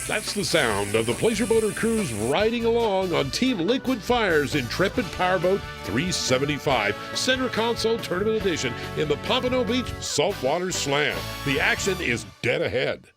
That's the sound of the Pleasure Boater crews riding along on Team Liquid Fire's Intrepid Powerboat 375 Center Console Tournament Edition in the Pompano Beach Saltwater Slam. The action is dead ahead.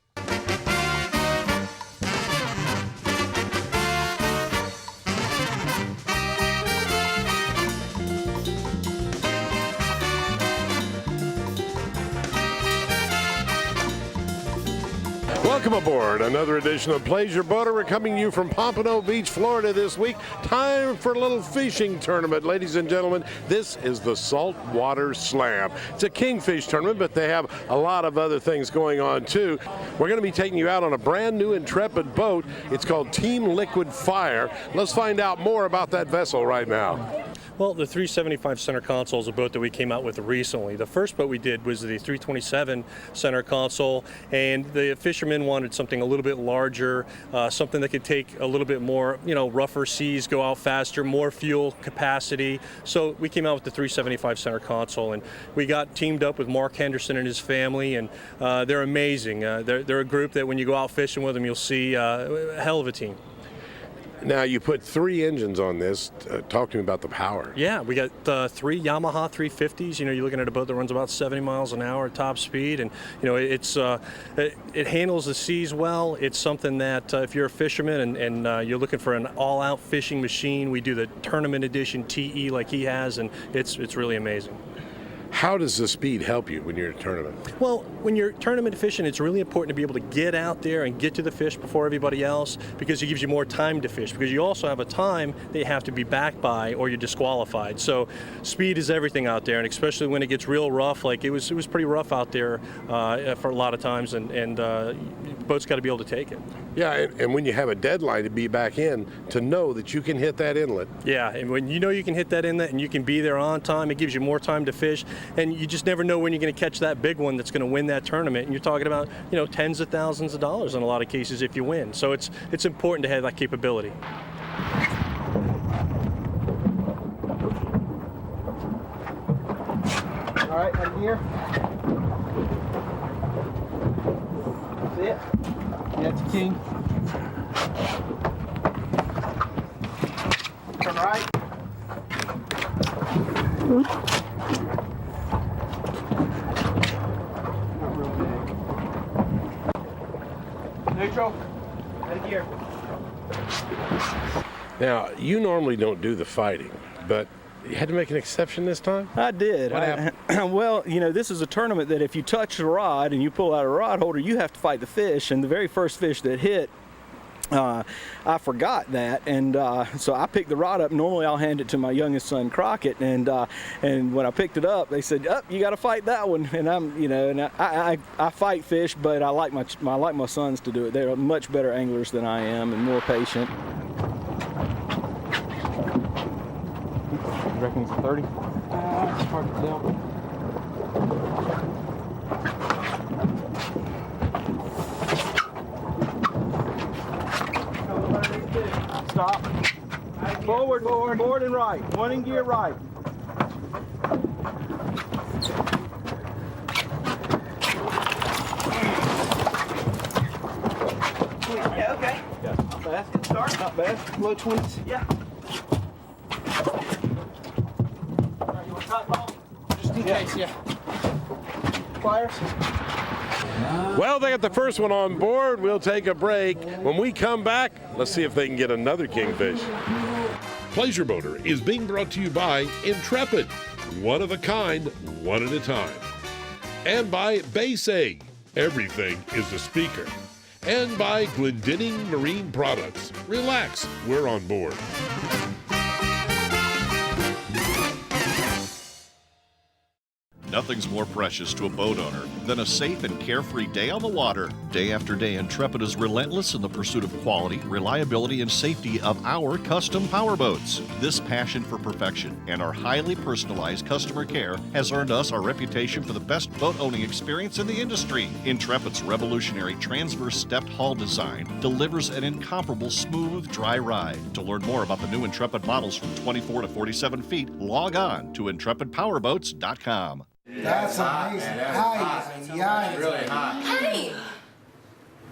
Welcome aboard another edition of Pleasure Boater. We're coming to you from Pompano Beach, Florida this week. Time for a little fishing tournament, ladies and gentlemen. This is the Saltwater Slam. It's a kingfish tournament, but they have a lot of other things going on too. We're going to be taking you out on a brand new Intrepid boat. It's called Team Liquid Fire. Let's find out more about that vessel right now. Well, the 375 center console is a boat that we came out with recently. The first boat we did was the 327 center console, and the fishermen wanted something a little bit larger, something that could take a little bit more, rougher seas, go out faster, more fuel capacity. So we came out with the 375 center console, and we got teamed up with Mark Henderson and his family, and they're amazing. They're a group that when you go out fishing with them, you'll see a hell of a team. Now, you put 3 engines on this. Talk to me about the power. Yeah, we got 3 Yamaha 350s. You're looking at a boat that runs about 70 miles an hour at top speed, and it handles the seas well. It's something that if you're a fisherman and you're looking for an all-out fishing machine, we do the tournament edition TE like he has, and it's really amazing. How does the speed help you when you're in a tournament? Well, when you're tournament fishing, it's really important to be able to get out there and get to the fish before everybody else, because it gives you more time to fish, because you also have a time that you have to be back by or you're disqualified. So speed is everything out there, and especially when it gets real rough, like it was pretty rough out there for a lot of times, and the boat's got to be able to take it. Yeah, and when you have a deadline to be back in, to know that you can hit that inlet. Yeah, and when you know you can hit that inlet and you can be there on time, it gives you more time to fish, and you just never know when you're going to catch that big one that's going to win that tournament. And you're talking about, tens of thousands of dollars in a lot of cases if you win. So it's important to have that capability. All right, in here. That's it. That's the king. Turn right. Not real big. Neutral. Right here. Now, you normally don't do the fighting, but you had to make an exception this time? I did. What happened? Well, this is a tournament that if you touch the rod and you pull out a rod holder, you have to fight the fish. And the very first fish that hit, I forgot that, and so I picked the rod up. Normally I'll hand it to my youngest son Crockett, and when I picked it up, they said, you got to fight that one. And I fight fish, but I like my sons to do it. They're much better anglers than I am and more patient. You reckon it's a 30? It's hard to tell. Stop. Forward and right. One in gear right. Yeah, okay. Yeah. Not bad. Good start. Not bad. Low 20s. Yeah. Alright, you want top ball? Just in case, yeah. Pliers. Well, they got the first one on board. We'll take a break. When we come back, let's see if they can get another kingfish. Pleasure Boater is being brought to you by Intrepid, one of a kind, one at a time. And by Base Egg, everything is a speaker. And by Glendinning Marine Products. Relax, we're on board. Nothing's more precious to a boat owner than a safe and carefree day on the water. Day after day, Intrepid is relentless in the pursuit of quality, reliability, and safety of our custom powerboats. This passion for perfection and our highly personalized customer care has earned us our reputation for the best boat owning experience in the industry. Intrepid's revolutionary transverse stepped hull design delivers an incomparable smooth, dry ride. To learn more about the new Intrepid models from 24 to 47 feet, log on to intrepidpowerboats.com. That's amazing. That's hot. Yeah. Really hot. Hey!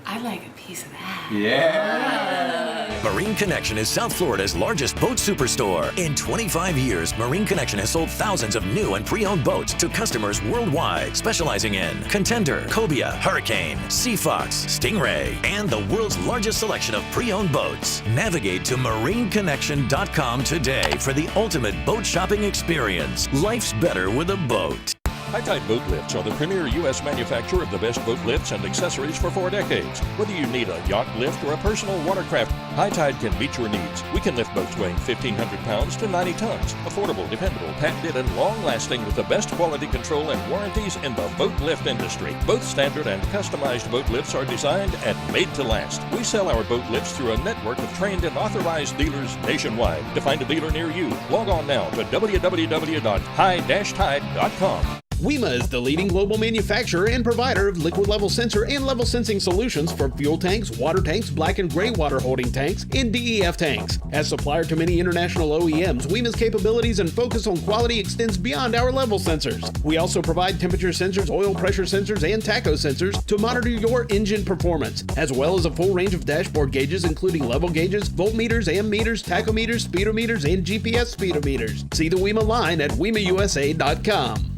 I like a piece of that. Marine Connection is South Florida's largest boat superstore. In 25 years, Marine Connection has sold thousands of new and pre-owned boats to customers worldwide, specializing in Contender, Cobia, Hurricane, Sea Fox, Stingray, and the world's largest selection of pre-owned boats. Navigate to marineconnection.com today for the ultimate boat shopping experience. Life's better with a boat. High Tide Boat Lifts are the premier U.S. manufacturer of the best boat lifts and accessories for 4 decades. Whether you need a yacht lift or a personal watercraft, High Tide can meet your needs. We can lift boats weighing 1,500 pounds to 90 tons. Affordable, dependable, patented, and long-lasting with the best quality control and warranties in the boat lift industry. Both standard and customized boat lifts are designed and made to last. We sell our boat lifts through a network of trained and authorized dealers nationwide. To find a dealer near you, log on now to www.high-tide.com. WEMA is the leading global manufacturer and provider of liquid level sensor and level sensing solutions for fuel tanks, water tanks, black and gray water holding tanks, and DEF tanks. As supplier to many international OEMs, WEMA's capabilities and focus on quality extends beyond our level sensors. We also provide temperature sensors, oil pressure sensors, and tacho sensors to monitor your engine performance, as well as a full range of dashboard gauges including level gauges, voltmeters, ammeters, tachometers, speedometers, and GPS speedometers. See the WEMA line at WEMAUSA.com.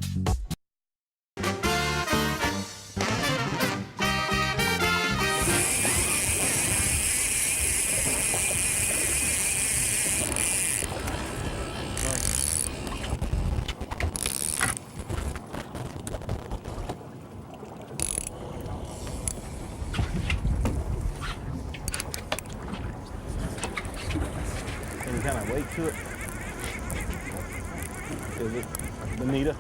Any kind of weight to it? Is it bonita?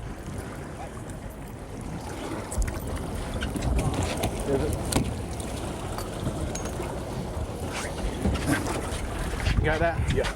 Is it? You got that? Yeah.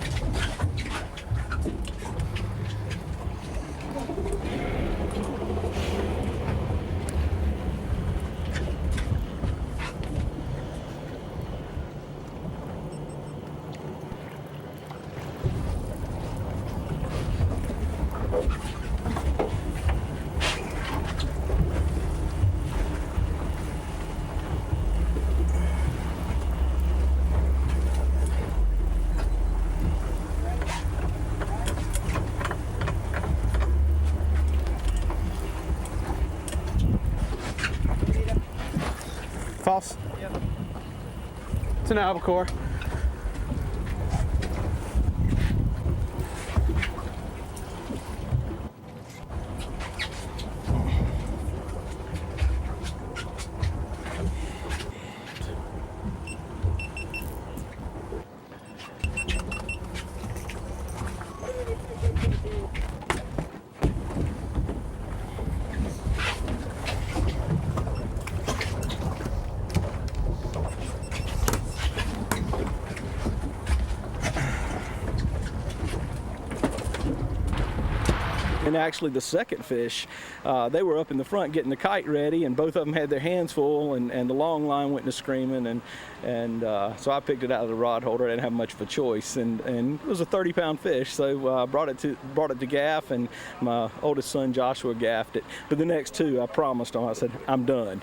False? Yep. It's an albacore. And actually the second fish, they were up in the front getting the kite ready, and both of them had their hands full, and the long line went to screaming, and so I picked it out of the rod holder. I didn't have much of a choice, and it was a 30-pound fish, so brought it to gaff, and my oldest son Joshua gaffed it. But the next two, I promised him, I said, I'm done.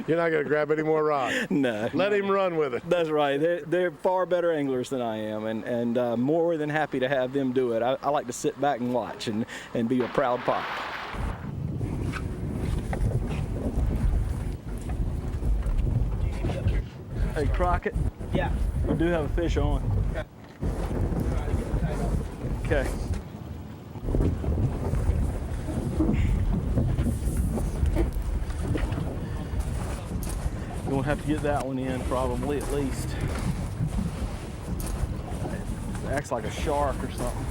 You're not going to grab any more rods. No. Let him run with it. That's right. They're far better anglers than I am, and more than happy to have them do it. I like to sit back and watch and be a proud pop. Hey, Crockett. Yeah. We do have a fish on. Okay. We'll have to get that one in probably at least. It acts like a shark or something.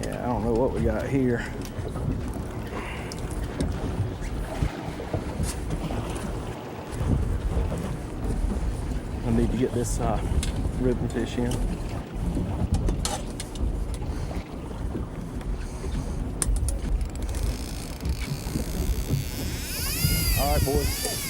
I don't know what we got here. I need to get this ribbon fish in. boys.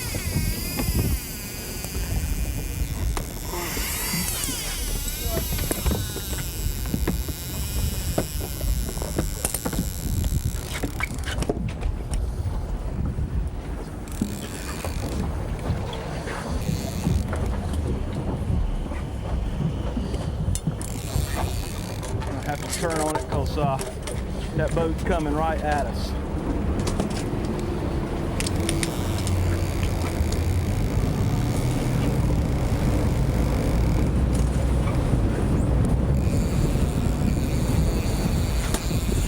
I have to turn on it because that boat's coming right at us.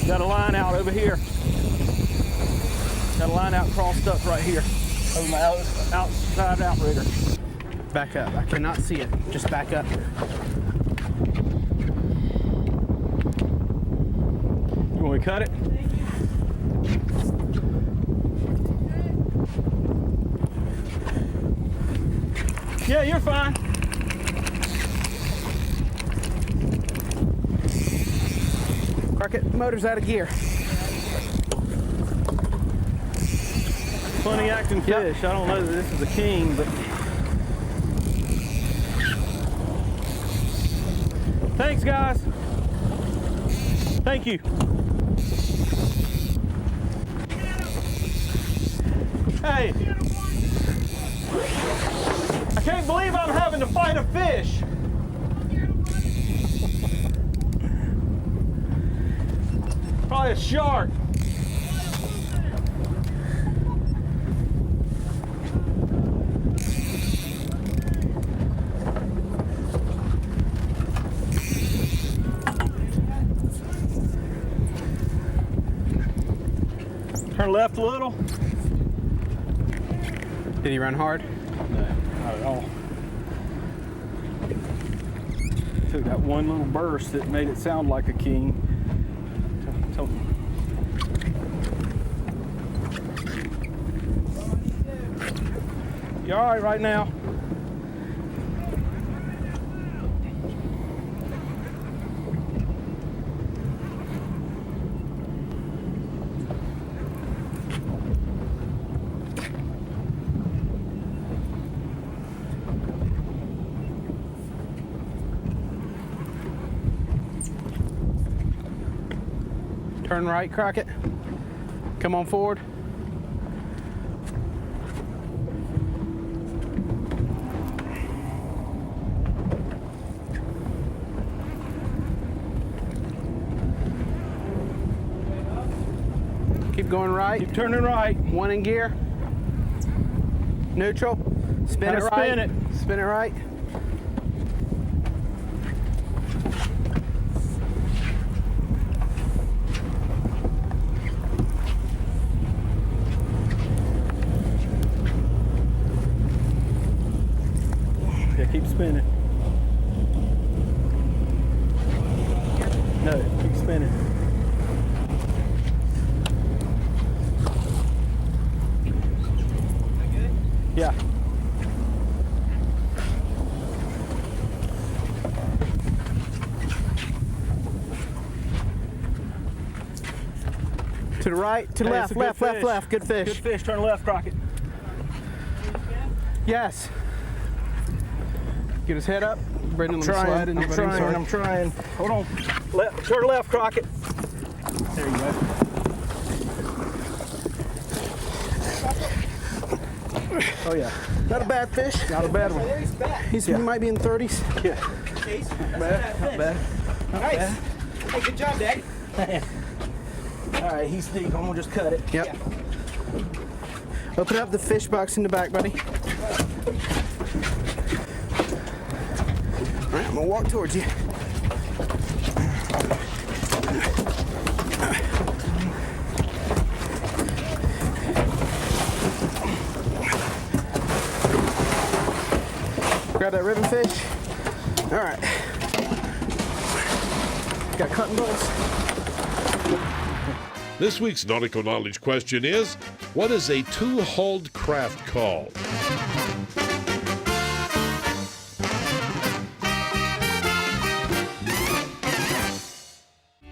Got a line out over here. Got a line out crossed up right here over my outside outrigger. Back up. I cannot see it. Just back up. You want me to cut it? Yeah, you're fine. Crockett, motor's out of gear. Funny acting fish. I don't know that this is a king, but thanks, guys. Thank you. Hey, I can't believe I'm having to fight a fish. Probably a shark. Turn left a little. Did he run hard? No, not at all. Took that one little burst that made it sound like a king. You all right now? Turn right, Crockett. Come on forward. Keep going right. Keep turning right. One in gear. Neutral. Spin it right. Spin it. Spin it right. Yeah, keep spinning. No, keep spinning. Yeah. To the right, to the Hey, left, it's a good left, left, fish. left. Good fish. Good fish. Turn left, Crockett. Yes. Get his head up. Brendan, let me slide in. I'm trying. Hold on. Turn left, Crockett. There you go. Oh yeah. Not a bad fish. Not a bad one. He might be in 30s. Yeah. Not bad. Not bad. Not bad. Hey, good job, Dad. All right, he's deep. I'm gonna just cut it. Yep. Open up the fish box in the back, buddy. All right, I'm gonna walk towards you. Grab that ribbon fish. All right. Got cutting balls. This week's nautical knowledge question is, what is a two-hulled craft called?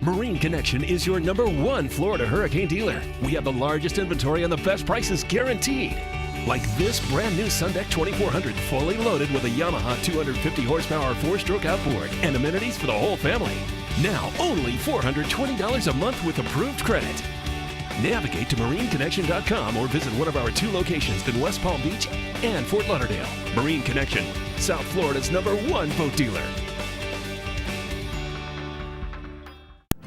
Marine Connection is your #1 Florida hurricane dealer. We have the largest inventory and the best prices guaranteed. Like this brand new Sundeck 2400 fully loaded with a Yamaha 250 horsepower 4-stroke outboard and amenities for the whole family. Now only $420 a month with approved credit. Navigate to marineconnection.com or visit one of our 2 locations in West Palm Beach and Fort Lauderdale. Marine Connection, South Florida's #1 boat dealer.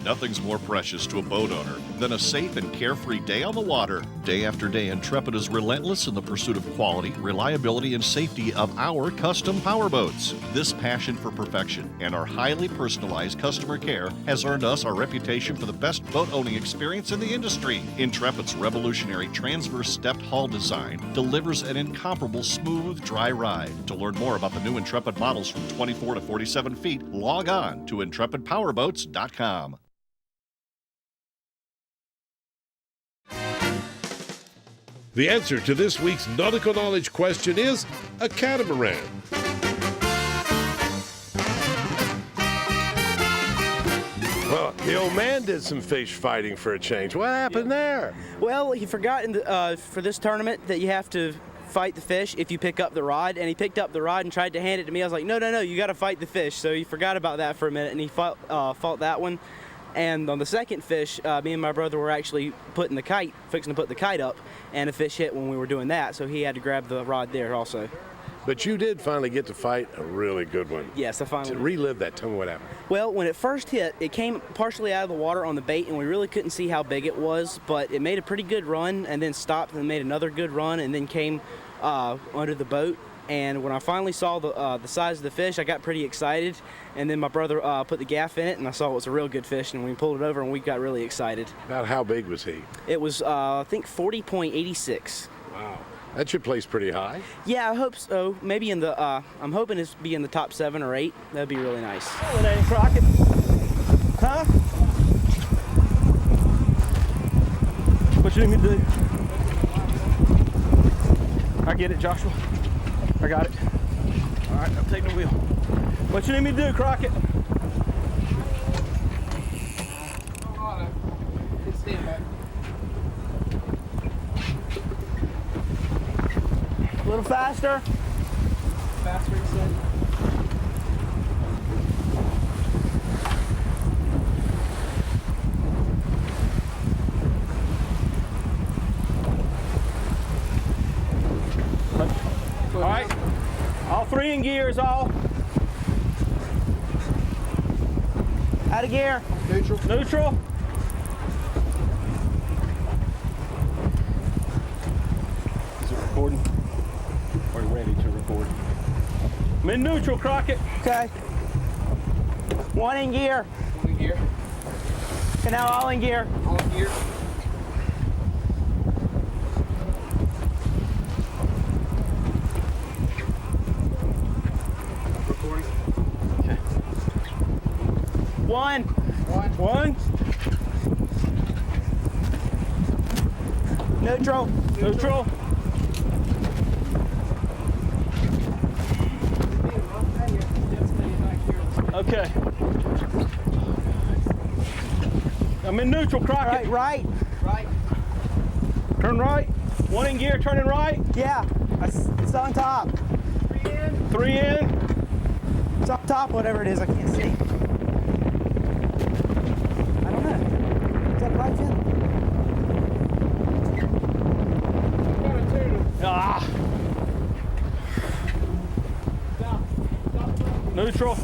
Nothing's more precious to a boat owner than a safe and carefree day on the water. Day after day, Intrepid is relentless in the pursuit of quality, reliability, and safety of our custom powerboats. This passion for perfection and our highly personalized customer care has earned us our reputation for the best boat owning experience in the industry. Intrepid's revolutionary transverse stepped hull design delivers an incomparable smooth, dry ride. To learn more about the new Intrepid models from 24 to 47 feet, log on to intrepidpowerboats.com. The answer to this week's nautical knowledge question is a catamaran. Well, the old man did some fish fighting for a change. What happened there? Well, he forgot for this tournament that you have to fight the fish if you pick up the rod, and he picked up the rod and tried to hand it to me. I was like, no, you got to fight the fish. So he forgot about that for a minute, and he fought that one. And on the second fish, me and my brother were actually fixing to put the kite up, and a fish hit when we were doing that, so he had to grab the rod there also. But you did finally get to fight a really good one. Yes, I finally To relive that, tell me what happened. Well, when it first hit, it came partially out of the water on the bait, and we really couldn't see how big it was, but it made a pretty good run, and then stopped and made another good run, and then came under the boat. And when I finally saw the size of the fish, I got pretty excited. And then my brother put the gaff in it, and I saw it was a real good fish. And we pulled it over, and we got really excited. About how big was he? It was, I think, 40.86. Wow. That should place pretty high. Yeah, I hope so. Maybe in the, I'm hoping it's be in the top 7 or 8. That'd be really nice. Well, it ain't Crockett. Huh? What you need me to do? I get it, Joshua. I got it. All right, I'm taking the wheel. What you need me to do, Crockett? Stand back. A little faster. Faster, you said. All right, all 3 in gears, all. Out of gear. Neutral. Neutral. Is it recording? Are you ready to record? I'm in neutral, Crockett. Okay. 1 in gear. 1 in gear. Okay, now all in gear. All in gear. Recording. Okay. 1. 1. Neutral. Neutral. Okay. I'm in neutral, Crockett. Right. Turn right. 1 in gear, turning right. Yeah, it's on top. 3 in. It's on top, whatever it is, I can't see. I don't know. Is that right, Finn? Ah. Neutral.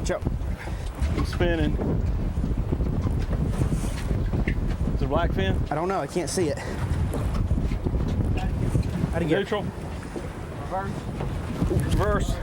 Joe. I'm spinning. Is it a black fin? I don't know, I can't see it. How to get Neutral. Reverse.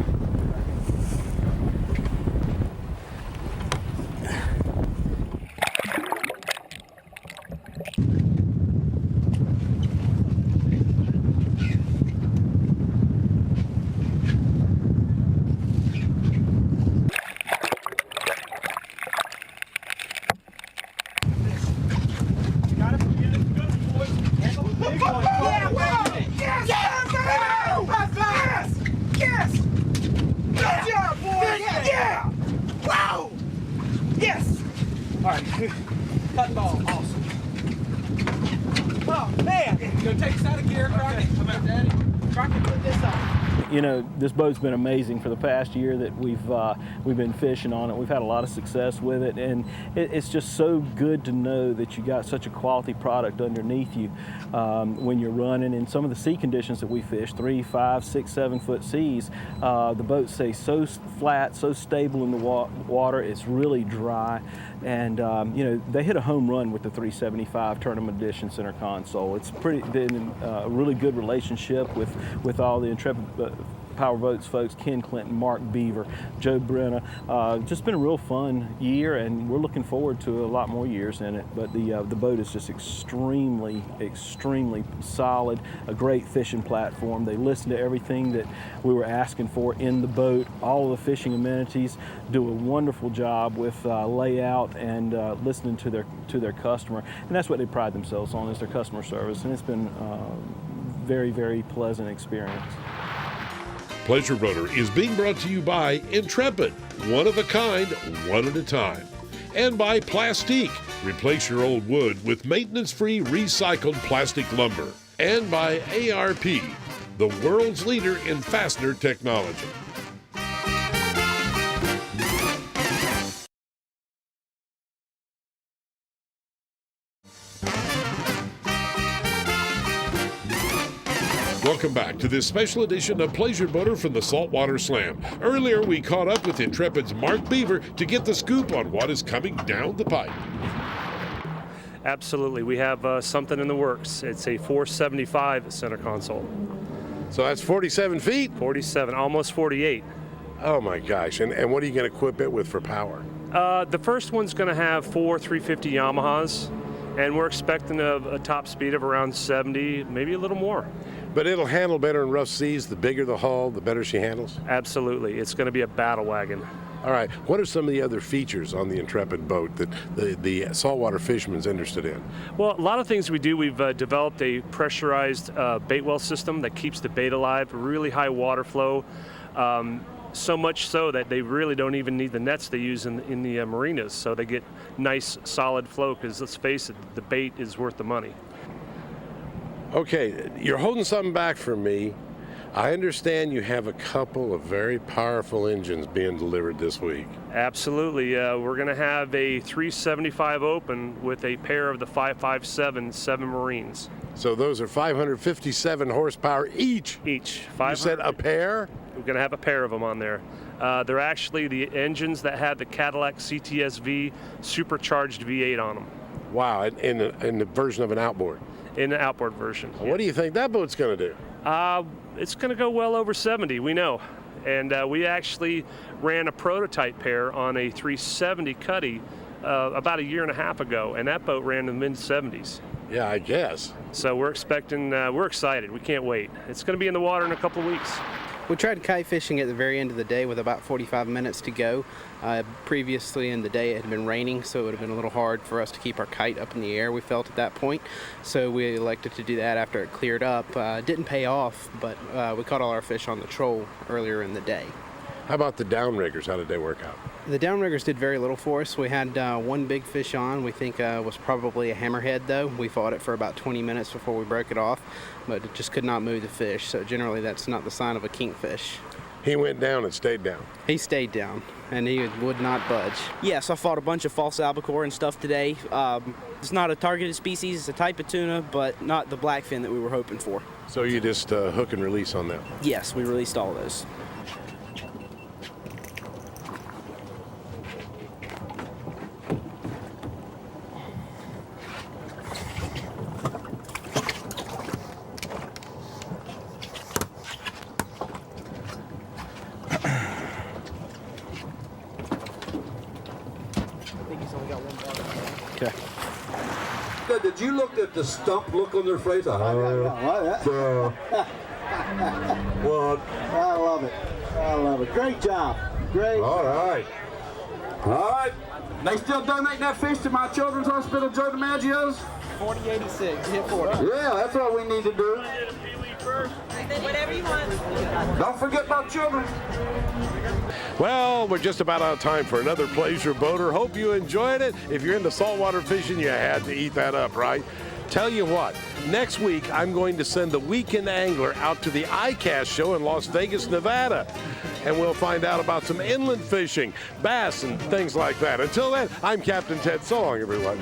All right. Cut ball. Awesome. Oh, man. Go take us out of gear, Crockett. Come on, Daddy. Crockett, put this up. You know, this boat's been amazing for the past year that we've been fishing on it. We've had a lot of success with it, and it's just so good to know that you got such a quality product underneath you when you're running. In some of the sea conditions that we fish, 3, 5, 6, 7 foot seas, the boat stays so flat, so stable in the water. It's really dry, and you know, they hit a home run with the 375 Tournament Edition center console. It's been a really good relationship with all the Intrepid Power Boats folks, Ken Clinton, Mark Beaver, Joe Brenna. Just been a real fun year, and we're looking forward to a lot more years in it. But the boat is just extremely solid, a great fishing platform. They listen to everything that we were asking for in the boat, all of the fishing amenities, do a wonderful job with layout and listening to their customer. And that's what they pride themselves on, is their customer service. And it's been very pleasant experience. Pleasure Boater is being brought to you by Intrepid, one of a kind, one at a time. And by Plastique, replace your old wood with maintenance-free recycled plastic lumber. And by ARP, the world's leader in fastener technology. Welcome back to this special edition of Pleasure Boater from the Saltwater Slam. Earlier, we caught up with Intrepid's Mark Beaver to get the scoop on what is coming down the pipe. Absolutely. We have something in the works. It's a 475 center console. So that's 47 feet? 47, almost 48. Oh my gosh. And what are you going to equip it with for power? The first one's going to have 4 350 Yamahas, and we're expecting a top speed of around 70, maybe a little more. But it'll handle better in rough seas. The bigger the hull, the better she handles? Absolutely. It's going to be a battle wagon. All right. What are some of the other features on the Intrepid boat that the saltwater fisherman's interested in? Well, a lot of things we do. We've developed a pressurized bait well system that keeps the bait alive, really high water flow, so much so that they really don't even need the nets they use in the marinas. So they get nice, solid flow because, let's face it, the bait is worth the money. Okay, you're holding something back from me. I understand you have a couple of very powerful engines being delivered this week. Absolutely. We're going to have a 375 open with a pair of the 557 7 Marines. So those are 557 horsepower each? Each. You said a pair? We're going to have a pair of them on there. They're actually the engines that have the Cadillac CTS-V supercharged V8 on them. Wow, in the version of an outboard? In the outboard version. What do you think that boat's going to do? It's going to go well over 70, we know. And we actually ran a prototype pair on a 370 Cuddy about a year and a half ago, and that boat ran in the mid-70s. Yeah, I guess. So we're excited. We can't wait. It's going to be in the water in a couple of weeks. We tried kite fishing at the very end of the day with about 45 minutes to go. Previously in the day it had been raining, so it would have been a little hard for us to keep our kite up in the air, we felt, at that point. So we elected to do that after it cleared up. Didn't pay off, but we caught all our fish on the troll earlier in the day. How about the downriggers? How did they work out? The downriggers did very little for us. We had one big fish on, we think was probably a hammerhead though. We fought it for about 20 minutes before we broke it off, but it just could not move the fish, so generally that's not the sign of a kingfish. He went down and stayed down? He stayed down, and he would not budge. Yes, I fought a bunch of false albacore and stuff today. It's not a targeted species, it's a type of tuna, but not the blackfin that we were hoping for. So you just hook and release on them? Yes, we released all those. Did you look at the stump look on their face? What? I love it. I love it. Great job. Great. All right. All right. They still donate that fish to my children's hospital, Joe DiMaggio's? 4086. Hit 40. Yeah, that's what we need to do. Whatever you want. Don't forget about children. Well, we're just about out of time for another Pleasure Boater. Hope you enjoyed it. If you're into saltwater fishing, you had to eat that up, right? Tell you what, next week I'm going to send the weekend angler out to the ICAST show in Las Vegas, Nevada. And we'll find out about some inland fishing, bass, and things like that. Until then, I'm Captain Ted. So long, everyone.